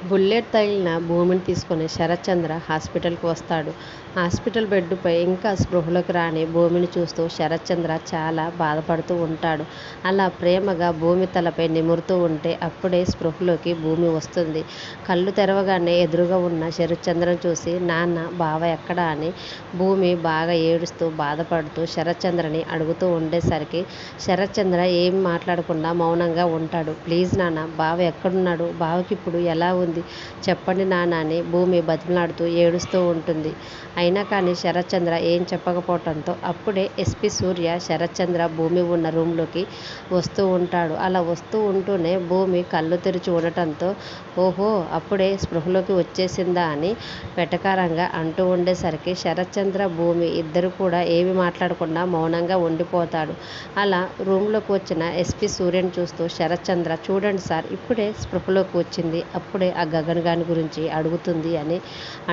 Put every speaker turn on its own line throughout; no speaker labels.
Bullet తగిలిన భూమిని తీసుకుని శరత్చంద్ర హాస్పిటల్కి వస్తాడు. హాస్పిటల్ బెడ్డుపై ఇంకా స్పృహలోకి రాని భూమిని చూస్తూ శరత్చంద్ర చాలా బాధపడుతూ ఉంటాడు. అలా ప్రేమగా భూమి తలపై నిమురుతూ ఉంటే అప్పుడే స్పృహలోకి భూమి వస్తుంది. కళ్ళు తెరవగానే ఎదురుగా ఉన్న శరత్చంద్రను చూసి నాన్న బావ ఎక్కడా అని భూమి బాగా ఏడుస్తూ బాధపడుతూ శరత్చంద్రని అడుగుతూ ఉండేసరికి శరత్చంద్ర ఏం మాట్లాడకుండా మౌనంగా ఉంటాడు. ప్లీజ్ నాన్న, బావ ఎక్కడున్నాడు, బావకి ఇప్పుడు ఎలా ఉంది చెప్పండి నాన్న అని భూమి బతిమలాడుతూ ఏడుస్తూ ఉంటుంది. అయినా కానీ శరత్చంద్ర ఏం చెప్పకపోవటంతో అప్పుడే ఎస్పీ సూర్య శరత్చంద్ర భూమి ఉన్న రూమ్లోకి వస్తూ ఉంటాడు. అలా వస్తూ ఉంటూనే భూమి కళ్ళు తెరిచి ఉండటంతో ఓహో అప్పుడే స్పృహలోకి వచ్చేసిందా అని వెటకారంగా అంటూ ఉండేసరికి శరత్చంద్ర భూమి ఇద్దరు కూడా ఏమి మాట్లాడకుండా మౌనంగా ఉండిపోతాడు. అలా రూమ్లోకి వచ్చిన ఎస్పీ సూర్యని చూస్తూ శరత్చంద్ర చూడండి సార్, ఇప్పుడే స్పృహలోకి వచ్చింది, అప్పుడే ఆ గగన్ గాని గురించి అడుగుతుంది అని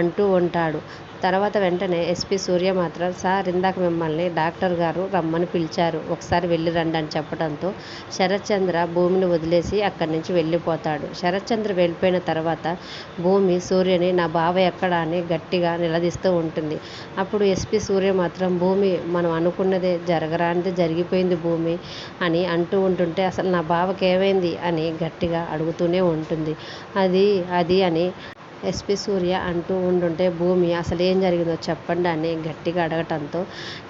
అంటూ ఉంటాడు. తర్వాత వెంటనే ఎస్పీ సూర్య మాత్రం సార్, ఇందాక మిమ్మల్ని డాక్టర్ గారు రమ్మని పిలిచారు, ఒకసారి వెళ్ళి రండి అని చెప్పడంతో శరత్చంద్ర భూమిని వదిలేసి అక్కడి నుంచి వెళ్ళిపోతాడు. శరత్చంద్ర వెళ్ళిపోయిన తర్వాత భూమి సూర్యని నా బావ ఎక్కడా అని గట్టిగా నిలదీస్తూ ఉంటుంది. అప్పుడు ఎస్పీ సూర్య మాత్రం భూమి మనం అనుకున్నదే జరగరానిది జరిగిపోయింది భూమి అని అంటూ ఉంటుంటే అసలు నా బావకి ఏమైంది అని గట్టిగా అడుగుతూనే ఉంటుంది. అది అని ఎస్పీ సూర్య అంటూ ఉంటుంటే భూమి అసలు ఏం జరిగిందో చెప్పండి అని గట్టిగా అడగటంతో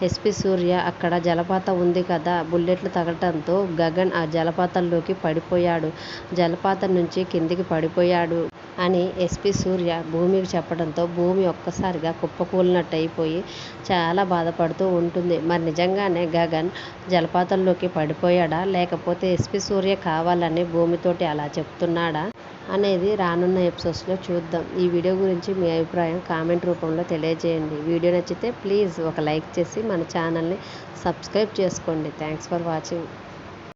ఎస్పీ సూర్య అక్కడ జలపాతం ఉంది కదా, బుల్లెట్లు తగలటంతో గగన్ ఆ జలపాతంలోకి పడిపోయాడు, జలపాతం నుంచి కిందికి పడిపోయాడు అని ఎస్పీ సూర్య భూమికి చెప్పడంతో భూమి ఒక్కసారిగా కుప్పకూలినట్టు అయిపోయి చాలా బాధపడుతూ ఉంటుంది. మరి నిజంగానే గగన్ జలపాతంలోకి పడిపోయాడా, లేకపోతే ఎస్పీ సూర్య కావాలని భూమితోటి అలా చెప్తున్నాడా అనేది రానున్న ఎపిసోడ్స్లో చూద్దాం. ఈ వీడియో గురించి మీ అభిప్రాయం కామెంట్ రూపంలో తెలియజేయండి. వీడియో నచ్చితే ప్లీజ్ ఒక లైక్ చేసి మన ఛానల్ని సబ్స్క్రైబ్ చేసుకోండి. Thanks for watching.